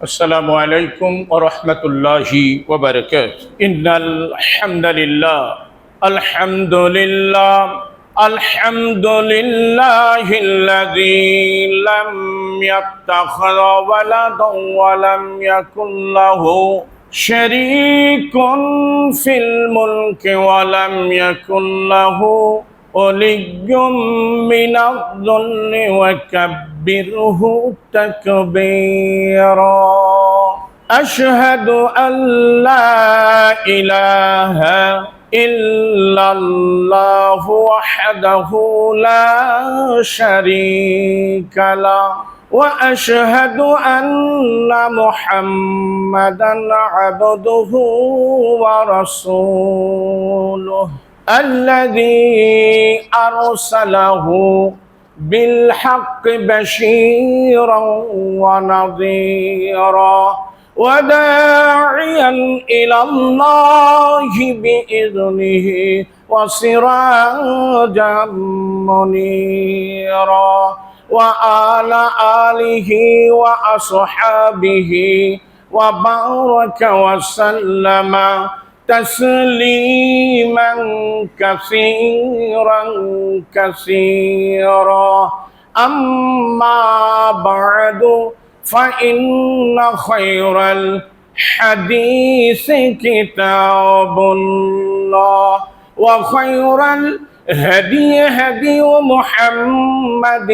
السلام عليكم ورحمة الله وبركاته. إن الحمد لله الحمد لله الحمد لله الذي لم يتخذ ولدا ولم يكن له شريك في الملك ولم يكن له ولي من الذل وكبره تكبيرا. أشهد أن لا إله إلا الله وحده لا شريك له وأشهد أن محمدا عبده ورسوله الذي أرسله بالحق بشيرا ونذيرا وداعيا إلى الله بإذنه وسراجا منيرا وعلى آله وأصحابه وبارك وسلم تسليما كثيرا كثيرا. أما بعد فإن خير الحديث كتاب الله وخير الهدي هدي محمد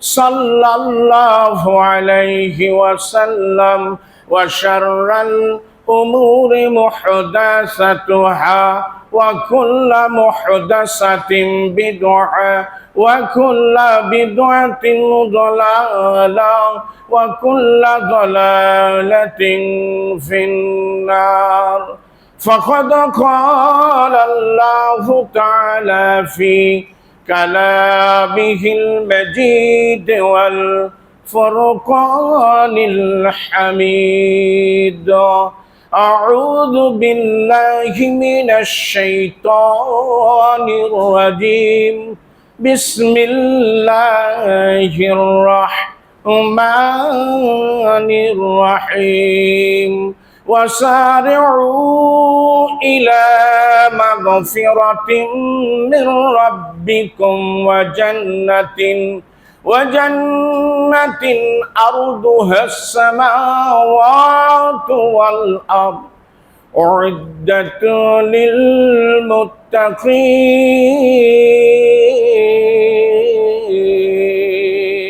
صلى الله عليه وسلم وشر الأمور محدثاتها وكل محدثة بدعة وكل بدعة ضلالة وكل ضلالة في النار. فقد قال الله تعالى في كلامه المجيد والفرقان الحميد. أعوذ بالله من الشيطان الرجيم. بسم الله الرحمن الرحيم. وسارعوا إلى مغفرة من ربكم وجنة أرضها السماوات والأرض أعدت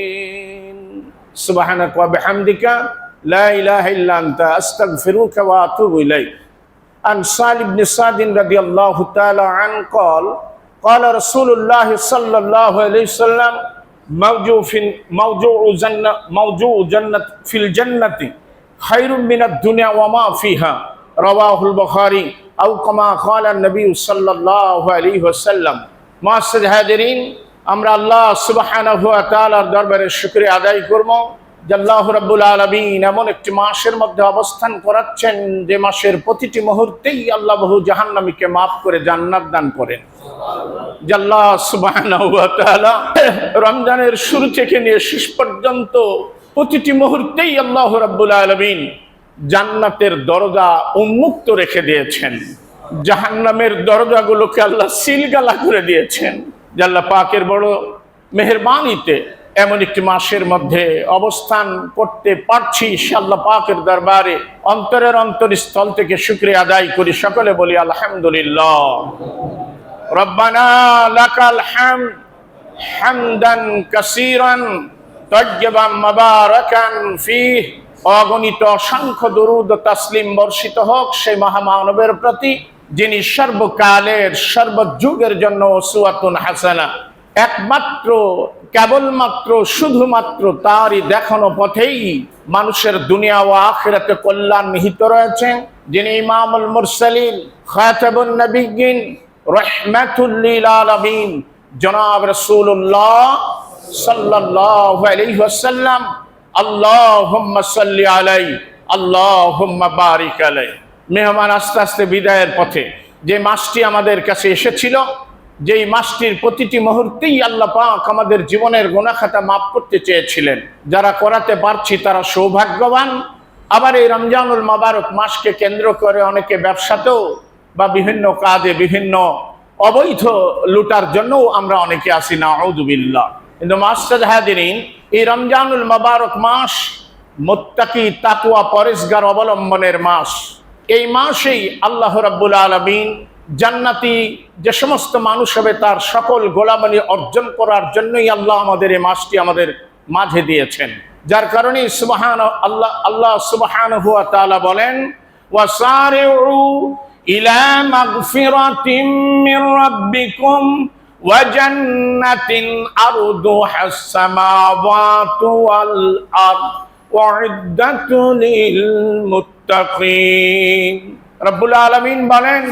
للمتقين. سبحانك وبحمدك لا إله إلا أنت أستغفرك وأتوب إليك. عن سالم بن سعد رضي الله تعالى عنه قال قال رسول الله صلى الله عليه وسلم موضوع جنة في الجنة خير من الدنيا وما فيها. رواه البخاري أو كما قال النبي صلى الله عليه وسلم. معاشر হাজিরিন, আমরা আল্লাহ সুবহানাহু ওয়া তাআলার দরবারে শুকরিয়া আদায় করব যে আল্লাহ রাব্বুল আলামিন এমন একটি মাসের মধ্যে অবস্থান করাচ্ছেন যে মাসের প্রতিটি মুহূর্তেই আল্লাহ বহু জাহান্নামীকে মাফ করে জান্নাত দান করেন। যে আল্লাহ সুবহানাহু ওয়া তাআলা রমজানের শুরু থেকে নিয়ে শেষ পর্যন্ত প্রতিটি মুহূর্তেই আল্লাহ রাব্বুল আলামিন জান্নাতের দরজা উন্মুক্ত রেখে দিয়েছেন, জাহান্নামের দরজাগুলোকে আল্লাহ সিলগালা করে দিয়েছেন। যে আল্লাহ পাকের বড় মেহেরবানিতে এমন একটি মাসের মধ্যে অবস্থান করতে পারছি, আল্লাহ পাকের দরবারে অন্তরের অন্তরস্থল থেকে শুকরিয়া আদায় করি। সকলে বলি আলহামদুলিল্লাহ। রব্বানা লাকাল হামদ হামদান কাসীরান তাইয়্যিবান মুবারাকান ফীহ। অগণিত অসংখ্য দরুদ ও তাসলিম বর্ষিত হোক সেই মহামানবের প্রতি যিনি সর্বকালের সর্বযুগের জন্য উসওয়াতুন হাসানা, একমাত্র কেবলমাত্র শুধুমাত্র তারই দেখানো পথেই মানুষের দুনিয়া ও আখিরাতে কল্যাণ নিহিত রয়েছে। যিনি ইমামুল মুরসালিন খাতাবুন নবিয়্যিন রাহমাতুল লিল আলামিন জনাব রাসূলুল্লাহ সাল্লাল্লাহু আলাইহি ওয়াসাল্লাম। আল্লাহুম্মা সাল্লি আলাইহি আল্লাহুম্মা বারিক আলাইহি। মেহমান আস্তে আস্তে বিদায়ের পথে যে মাসটি আমাদের কাছে এসেছিল, যেই মাসটির প্রতিটি মুহূর্তেই আল্লাহ পাক আমাদের জীবনের গুনাহ খাতা মাফ করতে চেয়েছিলেন, যারা করাতে পারছি তারা সৌভাগ্যবান, আবার এই রমজানুল মুবারক মাসকে কেন্দ্র করে অনেকে ব্যবসাতেও বা বিভিন্ন কাজে বিভিন্ন অবৈধ লুটার জন্য আমরা অনেকে আসি, নাউযুবিল্লাহ। কিন্তু মাস্টার হাজিরিন, এই রমজানুল মুবারক মাস মুত্তাকি তাকওয়া পরেশগার অবলম্বনের মাস। এই মাসেই আল্লাহ রাব্বুল আলামিন জান্নাতি যে সমস্ত মানুষ হবে তার সকল গোলামি অর্জন করার জন্যই আল্লাহ আমাদের এই মাসটি আমাদের মাঝে দিয়েছেন। যার কারণে আল্লাহ সুবহানাহু ওয়া তাআলা বলেন, ওয়াসারিউ ইলা মাগফিরাতিম মির রাব্বিকুম ওয়া জান্নাতিন আরদুহাস সামাওয়াতু ওয়াল আরদ উইদ্দাতু লিল মুত্তাকিন। রব্বুল আলামিন বলেন,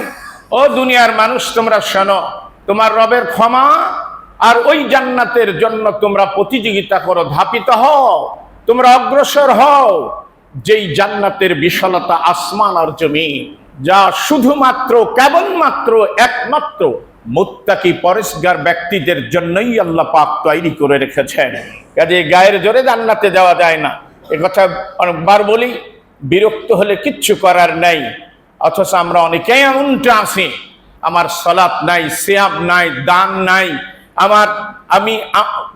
ও দুনিয়ার মানুষ, তোমরা শোনো, তোমার রবের ক্ষমা আর ওই জান্নাতের জন্য তোমরা প্রতিযোগিতা করো, ধাপিত হও, তোমরা অগ্রসর হও, যেই জান্নাতের বিশালতা আসমান আর জমিন, যা শুধুমাত্র কেবলমাত্র একমাত্র মুত্তাকি পরেশগার ব্যক্তিদের জন্যই আল্লাহ পাক তৈরি করে রেখেছেন। কাজে গায়ের জোরে জান্নাতে যাওয়া যায় না, একথা অনেকবার বলি, বিরক্ত হলে কিচ্ছু করার নাই। অথচ আমরা অনেকেই এমনটা আছি, আমার সালাত নাই, সিয়াম নাই, দান নাই, আমি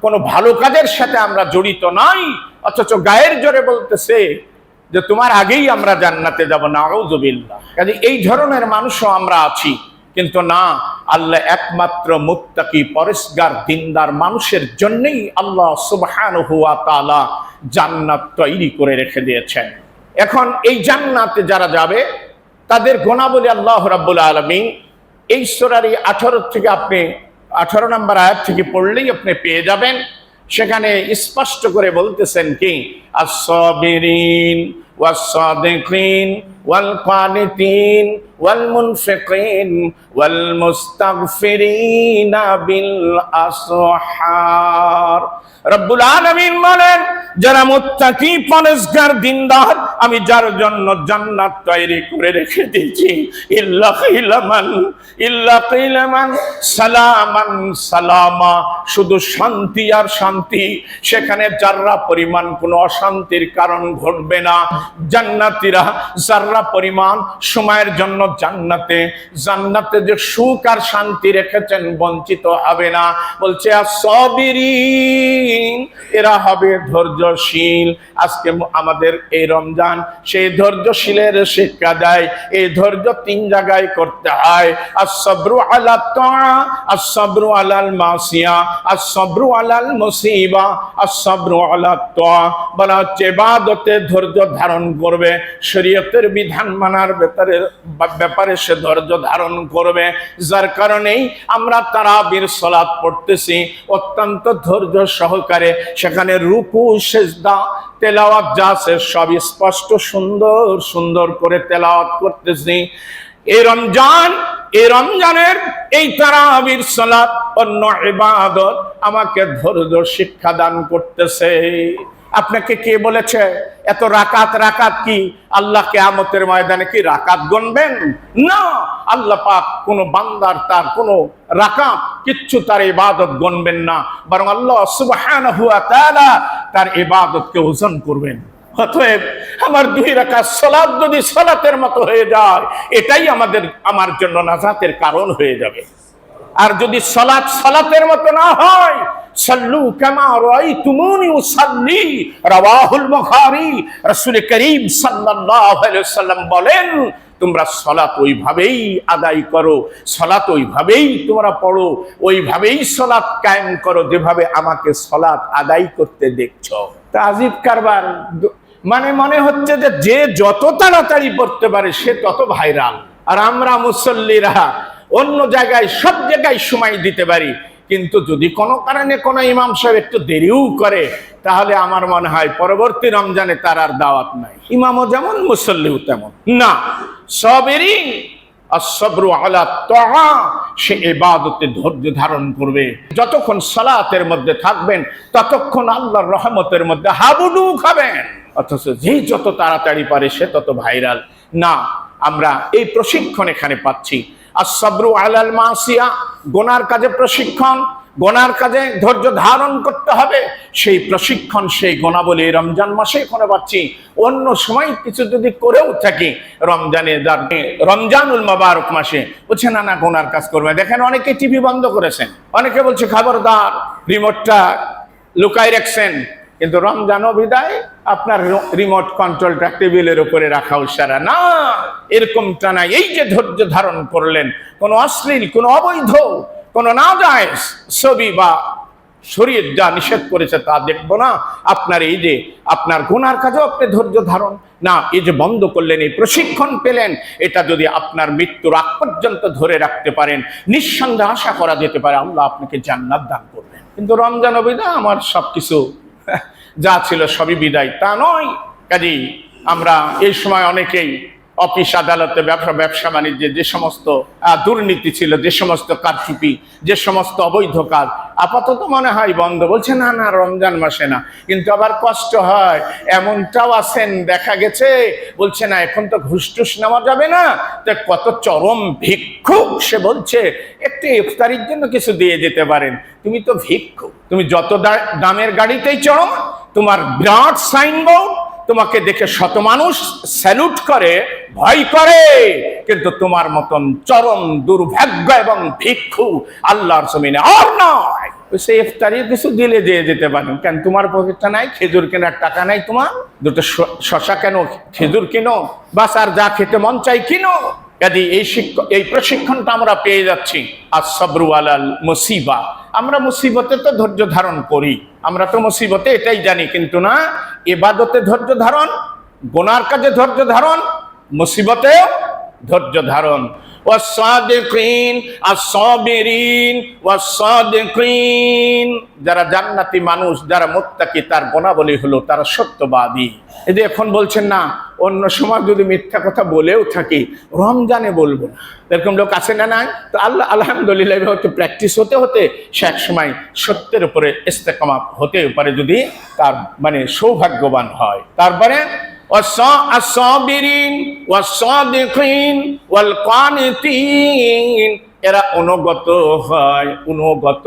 কোনো ভালো কাজের সাথে আমরা জড়িত নাই, অথচ গায়ের জোরে বলতেছে যে তোমার আগেই আমরা জান্নাতে যাব, নাউযুবিল্লাহ। কাজে এই ধরনের মানুষও আমরা আছি। কিন্তু না, আল্লাহ একমাত্র মুত্তাকি পরেশগার দিনদার মানুষের জন্যই আল্লাহ সুবহানাহু ওয়া তাআলা জান্নাত তৈরি করে রেখে দিয়েছেন। এখন এই জান্নাতে যারা যাবে তাদের গুণাবলী আল্লাহ রাব্বুল আলামিন এই সূরার 18 থেকে আপনি 18 নম্বর আয়াত থেকে পড়লেই আপনি পেয়ে যাবেন। সেখানে স্পষ্ট করে বলতেছেন কি, আস-সাবিরিন ওয়াস-সাদিকিন ওয়াল কানিতিন ওয়াল মুনফিকিন ওয়াল মুস্তাগফিরিনা বিল আসহার। রব্বুল আলামিন বলেন, যারা মুত্তাকি পরেশগার দিনদার, আমি যার জন্য জান্নাত তৈরি করে রেখে দিয়েছি, ইল্লা কিলামান সালামান সালামা, শুধু শান্তি আর শান্তি, সেখানে যাররা পরিমাণ কোনো অশান্তির কারণ ঘটবে না। জান্নাতীরা যাররা পরিমাণ সময়ের জন্য জান্নাতে যে সুখ আর শান্তি রেখেছেন বঞ্চিত হবে না। বলছে আস-সাবিরিন, এরা হবে ধৈর্যশীল। আজকে আমাদের এই রমজান সেই ধৈর্যশীলের শিক্ষা দেয়। এই ধৈর্য 3 জায়গায় করতে হয়, আস-সাবরু আলা তাআ, আস-সাবরু আলাল মাসিয়া, আস-সাবরু আলাল মুসিবা, আস-সাবরু আলা তাআ। বলা হচ্ছে ইবাদতে ধৈর্য ধারণ করবে, শরীয়তের বিধান মানার ব্যাপারে সে ধৈর্য ধারণ করবে। যার কারণেই আমরা তারাবির সালাত পড়তেছি অত্যন্ত ধৈর্য সহকারে, সেখানে রুকু সিজদা তেলাওয়াত যা আছে সব স্পষ্ট সুন্দর সুন্দর করে তেলাওয়াত করতেছি। এই রমজানের এই তারাবির সালাত অন্য ইবাদত আমাকে ধৈর্য শিক্ষা দান করতেছে। আপনাকে কে বলেছে এত রাকাত কি আল্লাহ কিয়ামতের ময়দানে কি রাকাত গণবেন? না, আল্লাহ পাক কোন বান্দার তার কোন রাকাত কিচ্ছু তার ইবাদত গণবেন না, বরং আল্লাহ সুবহানাহু ওয়া তাআলা তার ইবাদতকে ওজন করবেন। অতএব আমার 2 রাকাত সালাত যদি সালাতের মতো হয়ে যায়, এটাই আমার জন্য নাজাতের কারণ হয়ে যাবে। আর যদি সালাতের মতো না হয়, সাল্লু কামা রাআইতুমুনি উসাল্লি, রাওয়াহুল বুখারী। রাসূল করিম সাল্লাল্লাহু আলাইহি ওয়াসাল্লাম বলেন, তোমরা সালাত ওইভাবেই আদায় করো, সালাত ওইভাবেই তোমরা পড়ো, ওইভাবেই সালাত কায়েম করো যেভাবে আমাকে সালাত আদায় করতে দেখছো। তা আজীব কারবার, মানে মনে হচ্ছে যে যত তাড়াতাড়ি পড়তে পারে সে তত ভাইরাল, আর আমরা মুসল্লিরা অন্য জায়গায় সব জায়গায় সময় দিতে পারি। কিন্তু যদি কোনো কারণে কোনো ইমাম সাহেব একটু দেরিও করে, তাহলে আমার মনে হয় পরবর্তী রমজানে তার আর দাওয়াত নাই। ইমামও যেমন মুসল্লিও তেমন না। সবেরই আস-সাবরু আলা তাআ, সে ইবাদতে ধৈর্য ধারণ করবে। যতক্ষণ সালাতের মধ্যে থাকবেন ততক্ষণ আল্লাহর রহমতের মধ্যে হাবুডুবু খাবেন। অথচ যে যত তাড়াতাড়ি পারে সে তত ভাইরাল। না, আমরা এই প্রশিক্ষণ এখানে পাচ্ছি। আস-সাবরু আলাল মাসিয়া, গুনার কাজে প্রশিক্ষণ, গোনার কাজে ধৈর্য ধারণ করতে হবে, সেই প্রশিক্ষণ, সেই গুণাবলী রমজান মাসে করে পাচ্ছি। অন্য সময় কিছু যদি করেও থাকি, রমজানুল মুবারক মাসে বলছে না না গোনার কাজ করবে। দেখেন অনেকে টিভি বন্ধ করেছেন, অনেকে বলছে খবরদার রিমোটটা লুকাই রাখছেন, কিন্তু রমজান বিদায় আপনার রিমোট কন্ট্রোলটা টেবিলের উপরে রাখা ইশারা না, এরকমটা না। এই যে ধৈর্য ধারণ করলেন, কোনো অশ্লীল, কোনো অবৈধ, কোনো নাজায়েজ ছবি বা শরীর যা নিষেধ করেছে তা দেখবো না। আপনার এই যে আপনার গুনার কাজেও আপনি ধৈর্য ধারণ না, এই যে বন্ধ করলেন, এই প্রশিক্ষণ পেলেন, এটা যদি আপনার মৃত্যুর আগ পর্যন্ত ধরে রাখতে পারেন, নিঃসন্দেহে আশা করা যেতে পারে আল্লাহ আপনাকে জান্নাত দান করবেন। কিন্তু রমজান বিদায় আমার সবকিছু যা ছিল সবই বিদায়, তা নয়। কাজেই আমরা এই সময় অনেকেই অফিস আদালতে, ব্যবসা বাণিজ্যে যে সমস্ত দুর্নীতি ছিল, যে সমস্ত কারচুপি, যে সমস্ত অবৈধ কাজ আপাতত মনে হয় বন্ধ, বলছে না না রমজান মাসে না। কিন্তু আবার কষ্ট হয়, এমনটাও আছেন দেখা গেছে, বলছে না এখন তো ঘুষ টুস নেওয়া যাবে না, তো কত চরম ভিক্ষুক, সে বলছে একটু ইফতারির জন্য কিছু দিয়ে যেতে পারেন। তুমি তো ভিক্ষুক, তুমি যত দামের গাড়িতেই চড়ো, তোমার বিরাট সাইনবোর্ড, তোমাকে দেখে শত মানুষ স্যালুট করে, ভয় করে, কিন্তু তোমার মতন চরম দুর্ভাগ্য এবং ভিক্ষু আল্লাহর জমিনে আর নয়। সে ইফতারি কিছু দিলে দিয়ে যেতে পারেন, কেন তোমার পকেটটা নাই, খেজুর কেনার টাকা নাই, তোমার দুটো শশা কেন, খেজুর কিনো, বাস আর যা খেতে মন চাই কিনো। কাজে এই প্রশিক্ষণটা আমরা পেয়ে যাচ্ছি। as-sabru alal মুসিবা, আমরা মুসিবতে তো ধৈর্য ধারণ করি, আমরা তো মুসিবতে এটাই জানি, কিন্তু না ইবাদতে ধৈর্য ধারণ, গুনার কাজে ধৈর্য ধারণ, মুসিবতে ধৈর্য ধারণ। ওয়াস-সাদিকিন আস-সাবিরিন ওয়াস-সাদিকিন, যারা জান্নাতি মানুষ, যারা মুত্তাকি, তার গুণাবলী হলো তারা সত্যবাদী। এই যে এখন বলছেন না অন্য সময় যদি মিথ্যা কথা বলেও থাকি রমজানে বলবো না, এরকম লোক আছে না নাই? তো আল্লাহ আলহামদুলিল্লাহ হয়তো প্র্যাকটিস হতে হতে সে এক সময় সত্যের উপরে ইস্তেকামাত হতে পারে, যদি তার মানে সৌভাগ্যবান হয়। তারপরে as-sabirin was-sadiqin wal-qanitin, এরা অনুগত হয়, অনুগত,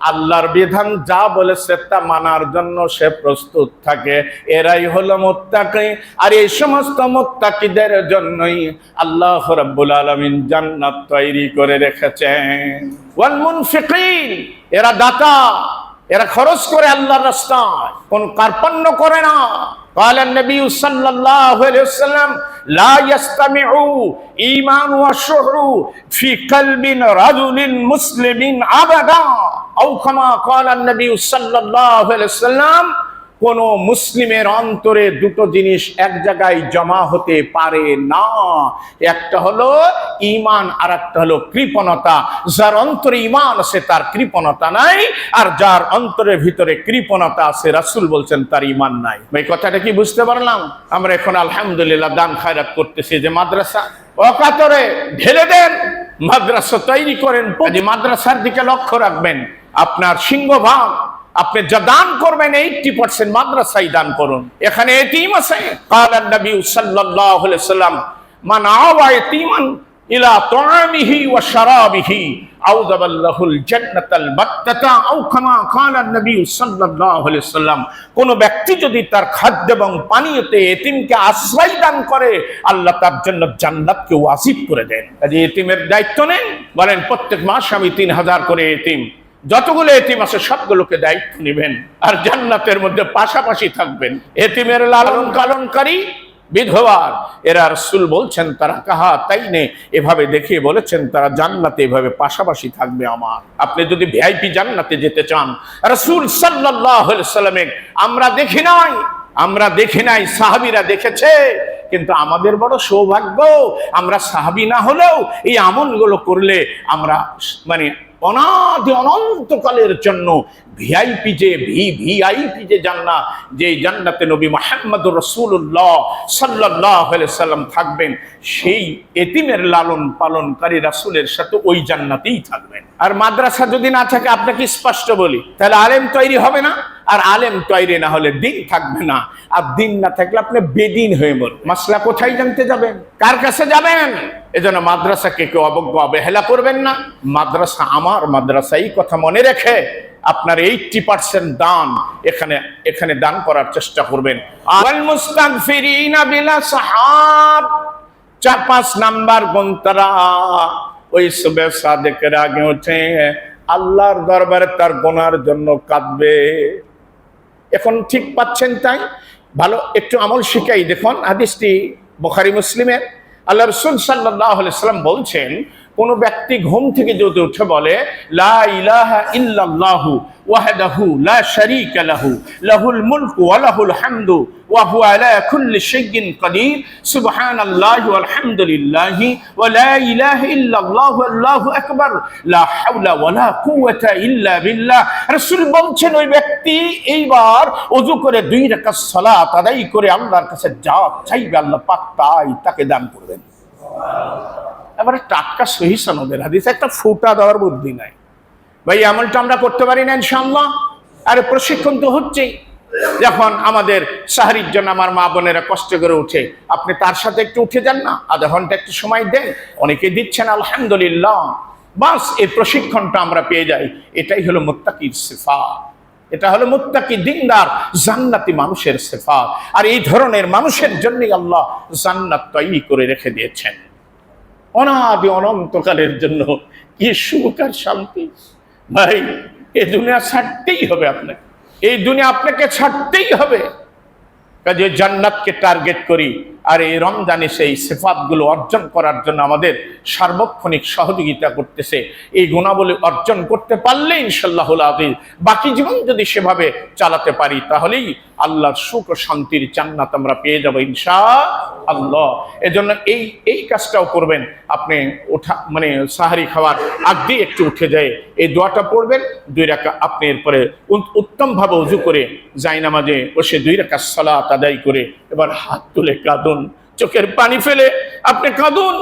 আল্লাহর বিধান যা বলেছে তা মানার জন্য সে প্রস্তুত থাকে, এরাই হলো মুত্তাকি। আর এই সমস্ত মুত্তাকিদের জন্যই আল্লাহ রাব্বুল আলামিন জান্নাত তৈরি করে রেখেছেন। ওয়াল মুনফিকিন, এরা দাতা, এরা খরচ করে আল্লাহর রাস্তায়, কোন কার্পণ্য করে না। قال النبي صلى الله عليه وسلم لا يستمع إيمان وشعر في قلب رجل مسلم أبدا أو كما قال النبي صلى الله عليه وسلم, কোন মুসলিমের অন্তরে দুটো জিনিস এক জায়গায় জমা হতে পারে না, একটা হলো ঈমান আর একটা হলো কৃপণতা। যার অন্তরে ঈমান আছে তার কৃপণতা নাই, আর যার অন্তরের ভিতরে কৃপণতা আছে রাসূল বলছেন তার ঈমান নাই। এই কথাটা কি বুঝতে পারলাম? আমরা এখন আলহামদুলিল্লাহ দান খায়রাত করতেছি, যে মাদ্রাসা অকাতরে ঢেলে দেন, মাদ্রাসা তৈরি করেন, মাদ্রাসার দিকে লক্ষ্য রাখবেন। আপনার সিংহভাগ আপনি যা দান করবেন 80% মাদ্রাসায় দান করুন। এখানে এতিম আছে, قال النبي صلى الله عليه وسلم من آوى يتيما إلى طعامه وشرابه أوجب له الجنة البتة أو كما قال النبي صلى الله عليه وسلم, কোন ব্যক্তি যদি তার খাদ্য এবং পানীয়তে এতিমকে আশ্রয় দান করে আল্লাহ তার জন্য জান্নাতকে ওয়াজিব করে দেন। কাজে এতিমের দায়িত্ব নেন, বলেন প্রত্যেক মাস আমি 3000 করে এতিম, যতগুলো এতিম আছে সবগুলোকে দায়িত্ব নেবেন, আর জান্নাতের মধ্যে পাশাপাশি থাকবেন। এতিমের লালন পালনকারী বিধবার, এরা রাসূল বলছেন তারা কাহা তাই নে, এভাবে দেখিয়ে বলেছেন তারা জান্নাতে এভাবে পাশাপাশি থাকবে আমার। আপনি যদি ভিআইপি জান্নাতে যেতে চান, রাসূল সাল্লাল্লাহু আলাইহি ওয়াসাল্লামের আমরা দেখি নাই, সাহাবীরা দেখেছে, কিন্তু আমাদের বড় সৌভাগ্য, আমরা সাহাবী না হলেও এই আমলগুলো করলে আমরা মানে অনাদি অনন্তকালের জন্য ভিআইপি যে জান্নাত, যে জান্নাতে নবী মুহাম্মদুর রাসূলুল্লাহ সাল্লাল্লাহু আলাইহি সাল্লাম থাকবেন, সেই এতিমের লালন পালনকারী রাসূলের সাথে ওই জান্নাতেই থাকবেন। আর মাদ্রাসা যদি না থাকে, আপনাকে স্পষ্ট বলি, তাহলে আলেম তৈরি হবে না, আর আলেম তৈরি না হলে দিন থাকবে না, আর দিন না থাকলে আপনি বেদিন হয়ে মরবেন। মাসলা কোথায় জানতে যাবেন? কার কাছে যাবেন? এজন্য মাদ্রাসাকে কেউ অবজ্ঞা অবহেলা করবেন না। মাদ্রাসা আমার মাদ্রাসা, এই কথা মনে রেখে আপনার 80% দান এখানে দান করার চেষ্টা করবেন। আল মুস্তাগফিরিনা বিলা সাহাব, 4-5 নাম্বার গুণ তারা ওই সুবহ সাদেকের আগে উঠে আল্লাহর দরবারে তার গুনার জন্য কাঁদবে। এখন ঠিক পাচ্ছেন? তাই ভালো একটু আমল শিখাই। দেখুন হাদিসটি বুখারী মুসলিমের। আল্লাহ রাসূল সাল্লাল্লাহু আলাইহি ওয়াসাল্লাম বলছেন, কোন ব্যক্তি ঘুম থেকে যদি উঠে বলে লা ইলাহা ইল্লাল্লাহু ওয়াহদাহু লা শারীকা লাহু লাহুল মুলকু ওয়া লাহুল হামদু ওয়া হুয়া আলা কুল্লি শাইইন কাদির সুবহানাল্লাহি ওয়াল হামদুলিল্লাহি ওয়া লা ইলাহা ইল্লাল্লাহু আল্লাহু আকবার লা হাওলা ওয়া লা কুওয়াতা ইল্লা বিল্লাহ। রাসূল বলছেন ওই ব্যক্তি এইবার ওযু করে 2 রাকাত সালাত আদায় করে আল্লাহর কাছে যা চাইবে আল্লাহ পাক তাই তাকে দান করবেন। এবারে টাটকা সহি সনদের হাদিস, একটা ফুটা দেওয়ার বুদ্ধি নাই। ভাই আমলটা আমরা করতে পারি না ইনশাআল্লাহ? আরে প্রশিক্ষণ তো হচ্ছেই। যখন আমাদের সাহরির জন্য আমার মা বোনেরা কষ্ট করে উঠে, আপনি তার সাথে একটু উঠে যান না, আধা ঘন্টা একটু সময় দেন। অনেকে দিচ্ছেন আলহামদুলিল্লাহ। বাস এই প্রশিক্ষণটা আমরা পেয়ে যাই। এটাই হলো মুত্তাকির সিফাত, এটা হলো মুত্তাকি দিনদার জান্নাতি মানুষের সিফাত। আর এই ধরনের মানুষের জন্যই আল্লাহ জান্নাত তৈরি করে রেখে দিয়েছেন অনাদি অনন্তকালের জন্য। কি সুখ আর শান্তি! ভাই এই দুনিয়া ছাড়তেই হবে আপনাকে, এই দুনিয়া আপনাকে ছাড়তেই হবে। কাজে জান্নাতকে টার্গেট করি, আর এই রমজানে সেই সিফাতগুলো অর্জন করার জন্য আমাদের সার্বক্ষণিক সহযোগিতা করতেছে। এই গুণাবলী অর্জন করতে পারলে ইনশাআল্লাহুল আযীম বাকি জীবন যদি সেভাবে চালাতে পারি, তাহলেই আল্লাহর সুখ ও শান্তির জান্নাত আমরা পেয়ে যাব ইনশাআল্লাহ। এজন্য এই কাজটাও করবেন। আপনি মানে সাহারি খাওয়ার আগে একটু উঠে যায় এই দোয়াটা পড়বেন, 2 রাকাত আপনি এরপরে উত্তমভাবে ওযু করে জায়নামাজে বসে 2 রাকাত সালাত আদায় করে এবার হাত তুলে কাঁদুন, চোখের পানি ফেলে আপনি কাঁদুন।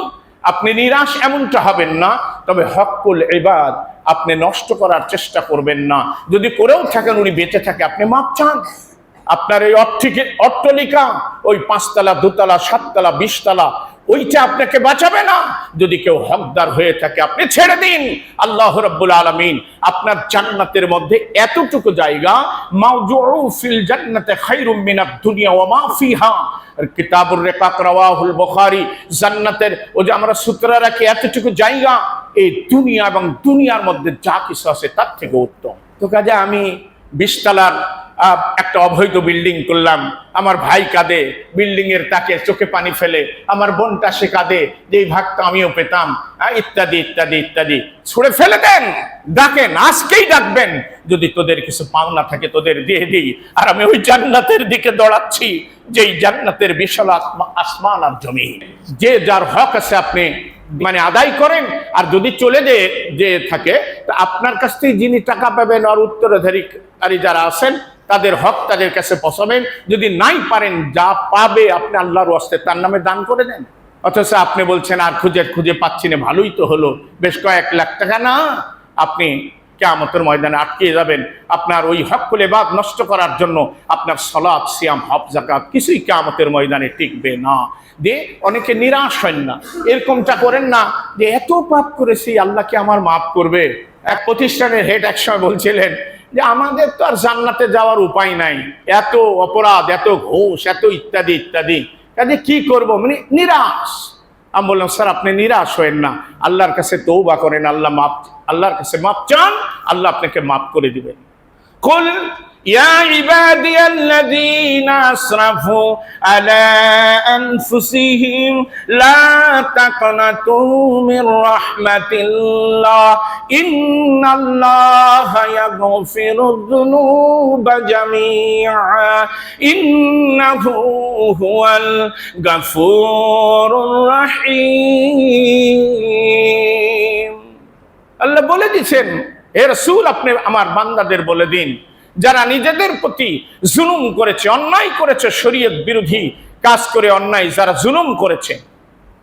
আপনি নিরাশ এমনটা হবেন না, তবে হক্কুল ইবাদ আপনি নষ্ট করার চেষ্টা করবেন না। যদি করেও থাকেন উনি বেঁচে থাকে, আপনি মাপ চান। আপনার এই অট্টালিকা, ওই 5 তলা 2 তলা 7 তলা 20 তলা, ওইটা আপনাকে বাঁচাবে না। যদি কেউ হকদার হয়ে থাকে আপনি ছেড়ে দিন। আল্লাহ রাব্বুল আলামিন আপনার জান্নাতের মধ্যে এতটুকু জায়গা, মাওজুউ ফিল জান্নাতি খায়রুম মিনাদ দুনিয়া ওয়া মা ফিহা, কিতাবুর রিকাক রাওয়াহুল বুখারী। জান্নাতের ও যে আমরা সূত্র রাখি এতটুকু জায়গা, এই দুনিয়া এবং দুনিয়ার মধ্যে যা কিছু আছে তার থেকে উত্তম। তো কাজে আমি 20 তলার একটা অবৈধ বিল্ডিং করলাম, আমার ভাই কাঁদে বিল্ডিং এর তাকে চোখে পানি ফেলে, আমার বোনটা সে কাঁদে যে এই ভাগটা আমিও পেতাম, ইত্যাদি ইত্যাদি ইত্যাদি। ছুড়ে ফেলে দেন, ডাকেন, আজকেই ডাকবেন। যদি তোদের কিছু পাওনা থাকে তোদের দিয়ে দিই। আর আমি ওই জান্নাতের দিকে দৌড়াচ্ছি, যেই জান্নাতের বিশাল আসমান আর জমিন। যে যার হক আছে আপনি মানে আদায় করেন। আর যদি চলে যে থাকে, তা আপনার কাছ থেকে যিনি টাকা পাবেন আর উত্তরাধিকারী যারা আছেন তাদের হক তাদের কাছে পৌঁছাবেন। যদি নাই পারেন, যা পাবে আপনি আল্লাহর ওয়াস্তে তার নামে দান করে দেন। অথচ আপনি বলছেন আর খুঁজে পাচ্ছি না, ভালোই তো হলো, বেশ কয়েক লাখ টাকা। না, আপনি কিয়ামতের ময়দানে আটকে যাবেন। আপনার ওই হকুল ইবাদ নষ্ট করার জন্য আপনার সালাত, সিয়াম, হজ, যাকাত কিছুই কিয়ামতের ময়দানে টিকবে না। যে অনেকে নিরাশ হন না, এরকমটা করেন না যে এত পাপ করেছি আল্লাহ কি আমার মাফ করবে। এক প্রতিষ্ঠানের হেড একসময় বলছিলেন যে আমাদের তো আর জান্নাতে যাওয়ার উপায় নাই, এত অপরাধ, এত ঘুষ, এত ইত্যাদি ইত্যাদি, কাজে কি করব, মানে নিরাশ। আমি বললাম স্যার আপনি নিরাশ হয়েন না, আল্লাহর কাছে তওবা করেন, আল্লাহর কাছে মাপ চান, আল্লাহ আপনাকে মাফ করে দিবেন। কুল ইয়া ইবাদিয়াল্লাযীনা আসরাফু আলা আনফুসিহিম লা তাকনাতু মির রাহমাতিল্লাহ ইন্নাল্লাহা ইয়াগফিরুয যুনুবা জামিআ ইন্নাহু হুয়াল গাফুরুর রাহিম। আল্লাহ বলে দিয়েছেন, হে রাসূল আপনি আমার বান্দাদের বলে দিন যারা নিজেদের প্রতি জুলুম করেছে, অন্যায় করেছে, শরীয়ত বিরোধী কাজ করে অন্যায় যারা জুলুম করেছে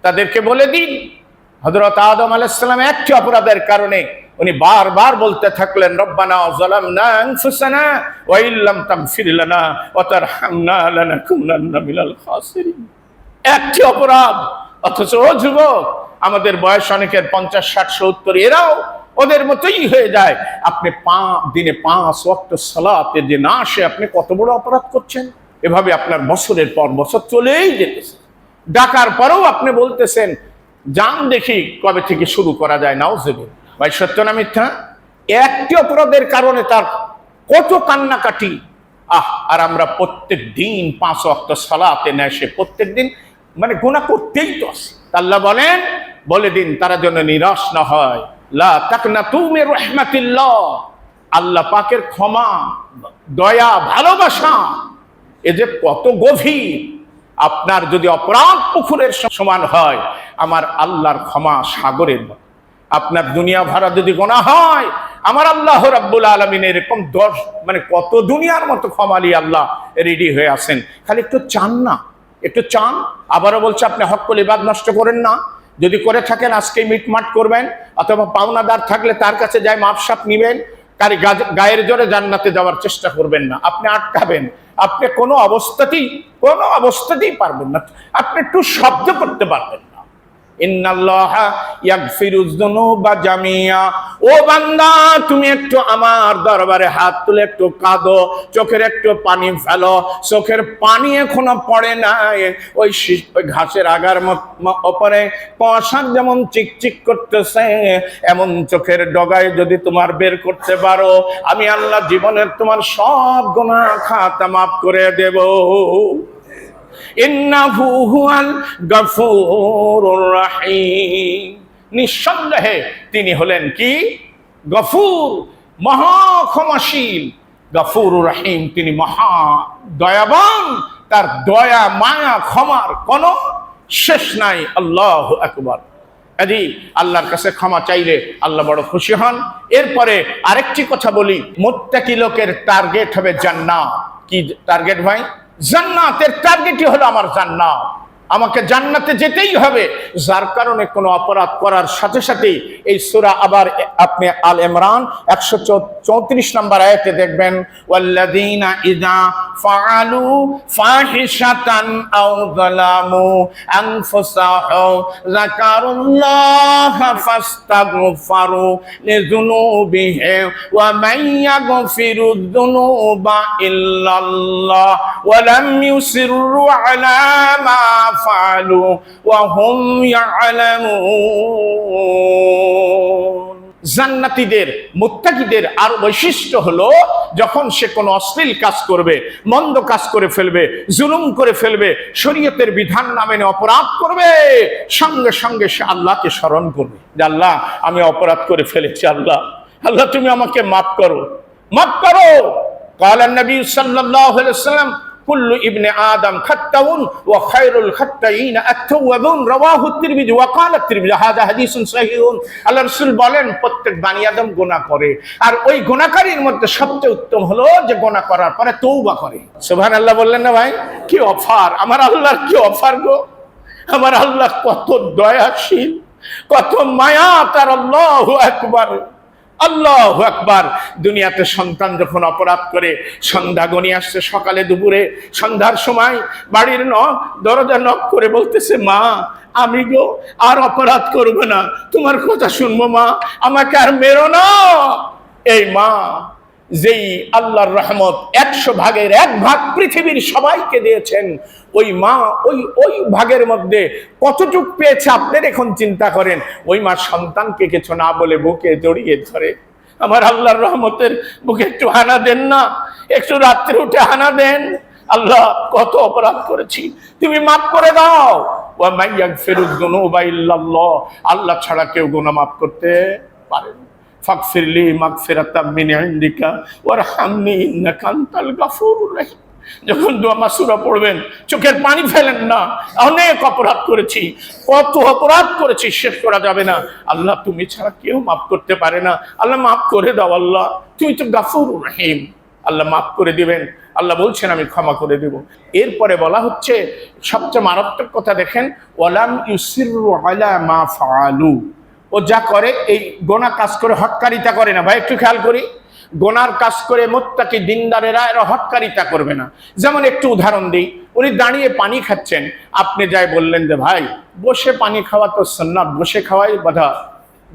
তাদেরকে বলে দিন। হযরত আদম আলাইহিস সালাম একটি অপরাধের কারণে উনি বারবার বলতে থাকলেন রব্বানা যালামনা আনফুসানা ওয়া ইল্লাম তাগফির লানা ওয়া তারহামনা লানাকুনান্না মিনাল খাসিরিন। একটি অপরাধ, অথচ ও যুবক আমাদের বয়স অনেকের 50, 60, 70, এরাও ওদের মতোই হয়ে যায়। আপনি দিনে 5 ওয়াক্ত সালাতে যে না আসে, আপনি কত বড় অপরাধ করছেন। এভাবে আপনার বছরের পর বছর চলেই যেতেছে। ডাকার পরেও আপনি বলতেছেন যান দেখি কবে থেকে শুরু করা যায়। নাউজুবিল্লাহ। ভাই সত্য না মিথ্যা? একটি অপরাধের কারণে তার কত কান্নাকাটি। আর আমরা প্রত্যেক দিন 5 ওয়াক্ত সালাতে নেশে প্রত্যেক দিন মানে গুনাহ করতেই তো আসি। আল্লাহ বলেন, বলে দিন তারা যেন নিরাশ না হয়। লা তাকনাতু মির রাহমাতিল্লাহ। আল্লাহ পাকের ক্ষমা, দয়া, ভালোবাসা এ যে কত গভীর। আপনার যদি অপরাধ পুকুরের সমান হয়, আমার আল্লাহর ক্ষমা সাগরের মতো। আপনার দুনিয়া ভরা যদি গোনা হয়, আমার আল্লাহ রাব্বুল আলামিন এরকম 10 মানে কত দুনিয়ার মতো ক্ষমালি আল্লাহ রেডি হয়ে আছেন। খালি একটু চান না, একটু চান। আবারও বলছে, আপনি হক্কুল ইবাদ নষ্ট করেন না। যদি করে থাকেন আজকে মিটমাট করবেন, অথবা পাওনাদার থাকলে তার কাছে যাই মাপসাপ নিবেন। কারি গায়ের জোরে জান্নাতে যাওয়ার চেষ্টা করবেন না। আপনি আটকাবেন, আপনি কোনো অবস্থাতেই পারবেন না। আপনি একটু শব্দ করতে পারবেন না। ইন্নাল্লাহা ইয়াগফিরুয যুনুবা জামিয়া। ও বান্দা, তুমি একটু আমার দরবারে হাত তুলে একটু কাঁদো, চোখের একটু পানি ফেলো। চোখের পানি এখনো পড়ে নাই। ওই ঘাসের আগার উপরে কুয়াশা যেমন চিকচিক করতেছে, এমন চোখের ডগায় যদি তোমার বের করতে পারো, আমি আল্লাহ জীবনের তোমার সব গুনাহ খাতা মাফ করে দেব। ইন্নাহু হুয়াল গফুরুর রহিম। নিঃসন্দেহে তিনি হলেন কি? গফুর, মহা ক্ষমাশীল। গফুরুর রহিম, তিনি মহা দয়াবান। তার দয়া, মায়া, ক্ষমার কোনো শেষ নাই। আল্লাহু আকবার। আল্লাহর কাছে ক্ষমা চাইলে আল্লাহ বড় খুশি হন। এরপরে আরেকটি কথা বলি, মুত্তাকি লোকের টার্গেট হবে জান্নাত। কি টার্গেট ভাই? জান্নাতের টার্গেটই হলো আমার জান্নাত। আমাকে জান্নাতে যেতেই হবে। যার কারণে কোনো অপরাধ করার সাথে সাথেই এই সূরা, আবার আপনি আল ইমরান 134 নম্বর আয়াতে দেখবেন, ওয়াল্লাযীনা ইযা ফাআলু ফাহিশাতান আও যালামু আনফুসাহুম যাকারুল্লাহা ফাস্তাগফারু লিযুনুবিহিম ওয়া মান ইয়াগফিরুয যুনুবা ইল্লাল্লাহ ওয়া লাম ইউসিররু আলা মা ফাআলু ওয়া হুম ইয়ালামুন। জান্নাতীদের, মুত্তাকিদের আর বৈশিষ্ট্য হলো, যখন সে কোনো অশ্লীল কাজ করবে, মন্দ কাজ করে ফেলবে, জুলুম করে ফেলবে, শরীয়তের বিধান না মেনে অপরাধ করবে, সঙ্গে সঙ্গে সে আল্লাহকে স্মরণ করবে যে আল্লাহ, আমি অপরাধ করে ফেলেছি, আল্লাহ তুমি আমাকে মাফ করো, মাফ করো। ক্বালা নবী সাল্লাল্লাহু আলাইহি ওয়াসাল্লাম, কুল্লু ইবনে আদম খাত্তাউন ওয়া খায়রুল খাত্তাইনা আত-তাওয়াবুন, রাওয়াহু তিরমিজি ওয়া ক্বালা তিরমিজি হাযা হাদিসুন সহিহুন। আল্লাহ রাসূল বলেন, প্রত্যেক বনি আদম গুনাহ করে, আর ওই গুনাহকারীর মধ্যে সবচেয়ে উত্তম হলো যে গুনাহ করার পরে তওবা করে। সুবহানাল্লাহ বললেন না ভাই? কি অফার! আমার আল্লাহর কি অফার গো! আমার আল্লাহ কত দয়াশীল, কত মায়া তার। আল্লাহু আকবার, আল্লাহু আকবার। দুনিয়াতে সন্তান যখন অপরাধ করে, সন্ধ্যা গণিয়ে আসছে, সকালে দুপুরে সন্ধ্যার সময় বাড়ির দরজা নক করে বলতেছে, মা আমি গো আর অপরাধ করবো না, তোমার কথা শুনবো মা, আমাকে আর মেরো না। এই মা, যেই আল্লাহর রহমত 100 ভাগের 1 ভাগ পৃথিবীর সবাইকে দিয়েছেন, ওই মা ওই ভাগের মধ্যে কতটুক পেয়েছে আপনার এখন চিন্তা করেন। ওই মা সন্তানকে কিছু না বলে বুকে জড়িয়ে ধরে, আমার আল্লাহর রহমতের বুকে একটু হানা দেন না, একটু রাত্রে উঠে হানা দেন। আল্লাহ, কত অপরাধ করেছি, তুমি মাফ করে দাও। ওয়া মান ইয়াগফিরুয যুনুবা ইল্লাল্লাহ, আল্লাহ ছাড়া কেউ গুনাহ মাফ করতে পারে না। ফাগফিরলি মাগফিরাতাম মিন ইনদিকা ওয়ারহামনি ইন্নাকা আনতাল গাফুরুর রহিম। যখন দোয়া মাসুরা পড়বেন, চোখের পানি ফেলেন না। অনেক অপরাধ করেছি, কত অপরাধ করেছি, শেষ করা যাবে না। আল্লাহ, তুমি ছাড়া কেউ মাফ করতে পারে না। আল্লাহ মাফ করে দাও, আল্লাহ তুমি তো গাফুরুর রহিম। আল্লাহ মাফ করে দিবেন। আল্লাহ বলছেন আমি ক্ষমা করে দেব। এরপরে বলা হচ্ছে সবচেয়ে মারাত্মক কথা, দেখেন, ওয়ালাম ইউসিররু আলা মা ফাআলু। ও যা করে, এই গোনা কাজ করে হটকারিতা করে না। ভাই একটু খেয়াল করি, গোনার কাজ করে মুত্তাকি দিনদারেরা এরা হটকারিতা করবে না। যেমন একটু উদাহরণ দিই, উনি দাঁড়িয়ে পানি খাচ্ছেন, আপনি যাই বললেন যে ভাই বসে পানি খাওয়া তো সুন্নাত, বসে খাওয়াই বাধা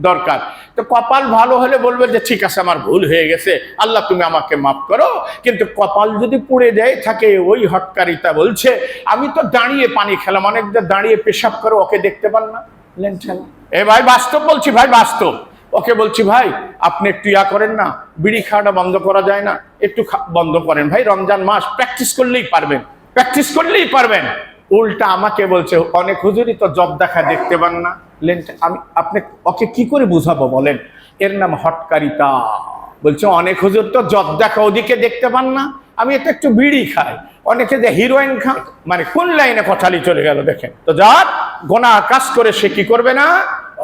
দরকার। তো কপাল ভালো হলে বলবে যে ঠিক আছে আমার ভুল হয়ে গেছে, আল্লাহ তুমি আমাকে মাফ করো। কিন্তু কপাল যদি পুড়ে যায় থাকে, ওই হটকারিতা বলছে আমি তো দাঁড়িয়ে পানি খেলাম, অনেকটা দাঁড়িয়ে পেশাব করো, ওকে দেখতে পান না। এ ভাই বাস্তব বলছি, ভাই বাস্তব। ওকে বলছি ভাই আপনি একটু ইয়া করেন না, বিড়ি খাওয়াটা বন্ধ করা যায় না, একটু বন্ধ করেন ভাই, রমজান মাস, প্র্যাকটিস করলেই পারবেন, প্র্যাকটিস করলেই পারবেন। উল্টা আমাকে বলছে অনেক হুজুরই তো জব দেখা দেখতে পান না। আমি আপনি ওকে কি করে বুঝাবো বলেন? এর নাম হটকারিতা। বলছে অনেক হুজুর তো জব দেখা ওদিকে দেখতে পান না, আমি এটা একটু বিড়ি খাই, অনেকে যে হিরোইন খান, মানে কোন লাইনে কথালি চলে গেল দেখেন তো। যার গোনাহ কাজ করে সে কি করবে না?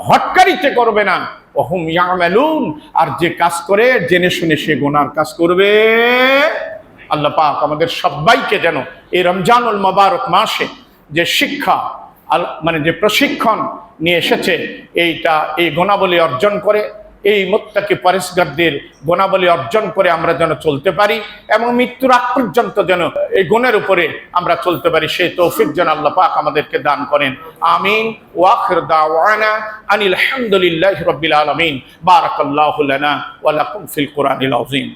হটকারিতে করবে না। ওহুম ইয়ামালুন, আর যে কাজ করে জেনে শুনে সে গোনার কাজ করবে। আল্লাহ পাক আমাদের সবাইকে যেন এই রমজানুল মুবারক মাসে যে শিক্ষা মানে যে প্রশিক্ষণ নিয়ে এসেছে, এই গুণাবলী অর্জন করে, এই মুত্তাকি পরেশগারদের গুণাবলী অর্জন করে আমরা যেন চলতে পারি, এবং মৃত্যুর আগ পর্যন্ত যেন এই গুণের উপরে আমরা চলতে পারি, সেই তৌফিক যেন আল্লাহ পাক আমাদেরকে দান করেন। আমিন। ওয়া আখির দাওয়ানা আনিল হামদুলিল্লাহি রাব্বিল আলামিন। বারাকাল্লাহু লানা ওয়া লাকুম ফিল কুরআনিল আযীম।